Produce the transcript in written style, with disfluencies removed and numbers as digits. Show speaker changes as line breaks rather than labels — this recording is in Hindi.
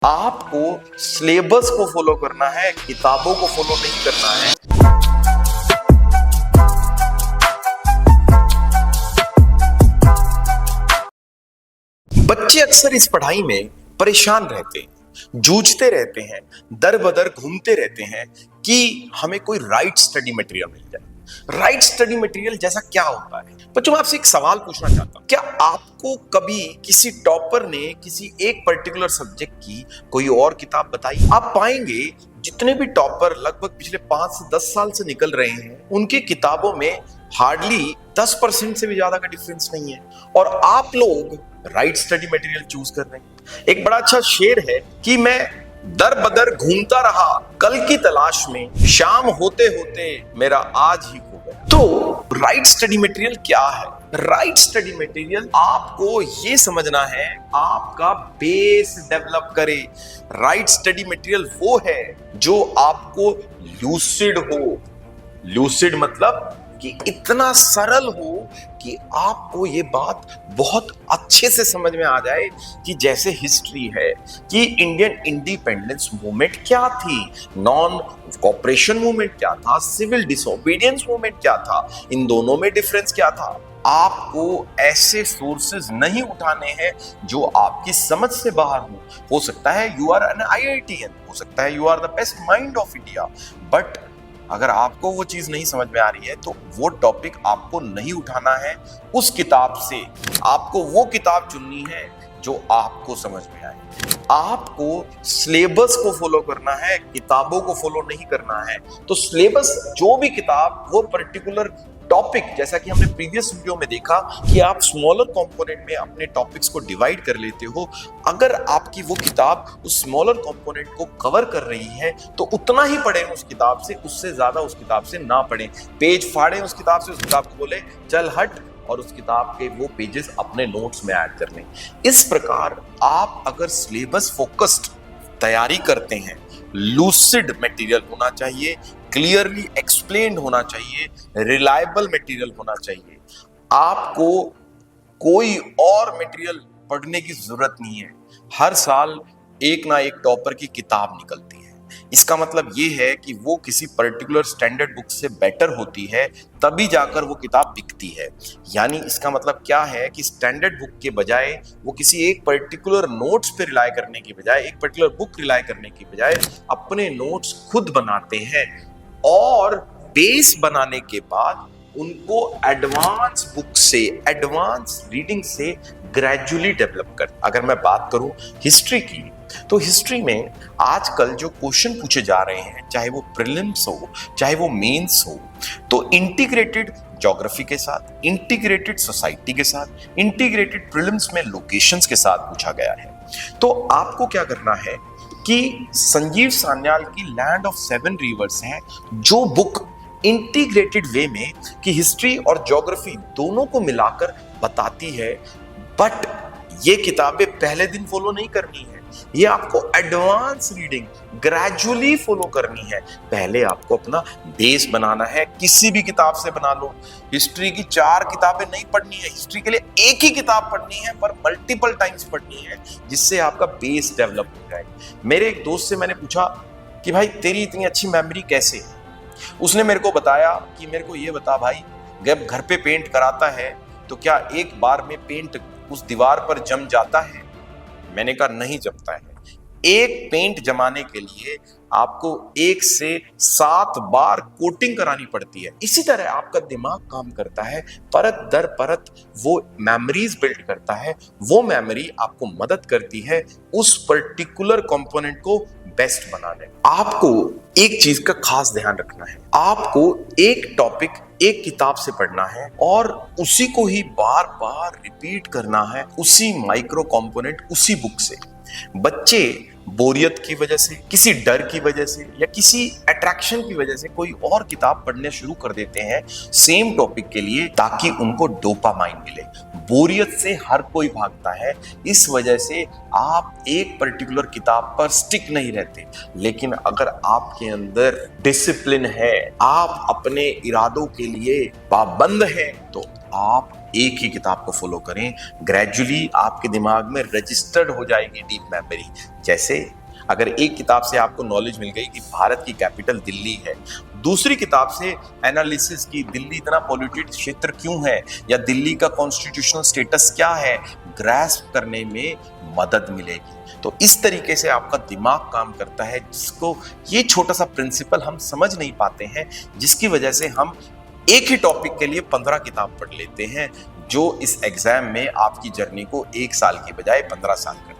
आपको सिलेबस को फॉलो करना है, किताबों को फॉलो नहीं करना है। बच्चे अक्सर इस पढ़ाई में परेशान रहते हैं, जूझते रहते हैं, दर बदर घूमते रहते हैं कि हमें कोई राइट स्टडी मटेरियल मिल जाए। राइट स्टडी मटेरियल जैसा क्या होता है? बच्चों, मैं आपसे एक सवाल पूछना चाहता हूं, क्या आपको कभी किसी टॉपर ने किसी एक पर्टिकुलर सब्जेक्ट की कोई और किताब बताई? आप पाएंगे जितने भी टॉपर लगभग पिछले 5 से 10 साल से निकल रहे हैं, उनकी किताबों में हार्डली 10% से भी ज्यादा का डिफरेंस नहीं है, और आप लोग राइट स्टडी मटेरियल चूज कर रहे हैं। एक बड़ा अच्छा शेर है कि मैं दर बदर घूमता रहा कल की तलाश में, शाम होते होते मेरा आज ही खो गया। तो राइट स्टडी मटेरियल क्या है? राइट स्टडी मटेरियल आपको ये समझना है, आपका बेस डेवलप करे। राइट स्टडी मटेरियल वो है जो आपको लूसिड हो। लूसिड मतलब कि इतना सरल हो कि आपको ये बात बहुत अच्छे से समझ में आ जाए कि जैसे हिस्ट्री है कि इंडियन इंडिपेंडेंस मूवमेंट क्या थी, नॉन कॉपरेशन मूवमेंट क्या था, सिविल डिसोबीडियंस मूवमेंट क्या था, इन दोनों में डिफरेंस क्या था। आपको ऐसे सोर्सेज नहीं उठाने हैं जो आपकी समझ से बाहर हो सकता है यू आर एन IITian, हो सकता है you are the best mind of India, but अगर आपको वो चीज नहीं समझ में आ रही है तो वो टॉपिक आपको नहीं उठाना है। उस किताब से आपको वो किताब चुननी है जो आपको समझ में आए। आपको सिलेबस को फॉलो करना है, किताबों को फॉलो नहीं करना है। तो सिलेबस, जो भी किताब वो पर्टिकुलर टॉपिक, जैसा कि हमने प्रीवियस वीडियो में देखा कि आप स्मॉलर कंपोनेंट में अपने टॉपिक्स को डिवाइड कर लेते हो। अगर आपकी वो किताब उस स्मॉलर कंपोनेंट को कवर कर रही है तो उतना ही पढ़ें उस किताब से, उससे ज्यादा उस किताब से ना पढ़ें। पेज फाड़ें उस किताब से, उस किताब को बोले चल हट, और उस किताब के वो पेजेस अपने नोट्स में ऐड कर लें। इस प्रकार आप अगर सिलेबस फोकस्ड तैयारी करते हैं, लूसिड मटेरियल होना चाहिए, क्लियरली एक्सप्लेन्ड होना चाहिए, रिलायबल मटेरियल होना चाहिए। आपको कोई और मटेरियल पढ़ने की जरूरत नहीं है। हर साल एक ना एक टॉपर की किताब निकलती है। इसका मतलब ये है कि वो किसी पर्टिकुलर स्टैंडर्ड बुक से बेटर होती है, तभी जाकर वो किताब बिकती है। यानी इसका मतलब क्या है कि स्टैंडर्ड बुक के बजाय वो किसी एक पर्टिकुलर नोट्स पे रिलाय करने की बजाय, एक पर्टिकुलर बुक रिलाय करने की बजाय अपने नोट्स खुद बनाते हैं, और बेस बनाने के बाद उनको एडवांस बुक से, एडवांस रीडिंग से ग्रेजुअली डेवलप कर। अगर मैं बात करूं हिस्ट्री की, तो हिस्ट्री में आजकल जो क्वेश्चन पूछे जा रहे हैं, चाहे वो प्रीलिम्स हो चाहे वो मेंस हो, तो इंटीग्रेटेड ज्योग्राफी के साथ, इंटीग्रेटेड सोसाइटी के साथ, इंटीग्रेटेड प्रीलिम्स में लोकेशंस के साथ पूछा गया है। तो आपको क्या करना है कि संजीव सान्याल की लैंड ऑफ 7 रिवर्स है, जो बुक इंटीग्रेटेड वे में कि हिस्ट्री और ज्योग्राफी दोनों को मिलाकर बताती है। बट ये किताबें पहले दिन फॉलो नहीं करनी है, ये आपको एडवांस रीडिंग ग्रेजुअली फॉलो करनी है। पहले आपको अपना बेस बनाना है, किसी भी किताब से बना लो। हिस्ट्री की 4 किताबें नहीं पढ़नी है, हिस्ट्री के लिए एक ही किताब पढ़नी है, पर मल्टीपल टाइम्स पढ़नी है, जिससे आपका बेस डेवलप हो जाए। मेरे एक दोस्त से मैंने पूछा कि भाई तेरी इतनी अच्छी मेमोरी कैसे है? उसने मेरे को बताया कि मेरे को ये बता भाई, जब घर पे पेंट कराता है तो क्या एक बार में पेंट उस दीवार पर जम जाता है? मैंने कहा नहीं जमता है। एक पेंट जमाने के लिए आपको 1 से 7 बार कोटिंग करानी पड़ती है। इसी तरह आपका दिमाग काम करता है, परत दर परत वो मेमोरीज बिल्ड करता है। वो मेमोरी आपको मदद करती है उस पर्टिकुलर कंपोनेंट को बेस्ट बनाने। आपको एक चीज का खास ध्यान रखना है, आपको एक टॉपिक एक किताब से पढ़ना है और उसी को ही बार बार रिपीट करना है, उसी माइक्रो कंपोनेंट, उसी बुक से। बच्चे बोरियत की वजह से, किसी डर की वजह से या किसी अट्रैक्शन की वजह से कोई और किताब पढ़ने शुरू कर देते हैं सेम टॉपिक के लिए, ताकि उनको डोपामाइन मिले। बोरियत से हर कोई भागता है, इस वजह से आप एक पर्टिकुलर किताब पर स्टिक नहीं रहते। लेकिन अगर आपके अंदर डिसिप्लिन है, आप अपने इरादों के लिए पाबंद हैं, तो आप एक ही किताब को फॉलो करें, ग्रेजुअली आपके दिमाग में रजिस्टर्ड हो जाएगी डीप मेमोरी। जैसे अगर एक किताब से आपको नॉलेज मिल गई कि भारत की कैपिटल दिल्ली है, दूसरी किताब से एनालिसिस की दिल्ली इतना पॉल्यूटेड क्षेत्र क्यों है, या दिल्ली का कॉन्स्टिट्यूशनल स्टेटस क्या है, ग्रैस्प करने में मदद मिलेगी। तो इस तरीके से आपका दिमाग काम करता है, जिसको ये छोटा सा प्रिंसिपल हम समझ नहीं पाते हैं, जिसकी वजह से हम एक ही टॉपिक के लिए 15 किताब पढ़ लेते हैं, जो इस एग्जाम में आपकी जर्नी को 1 साल की बजाय 15 साल कर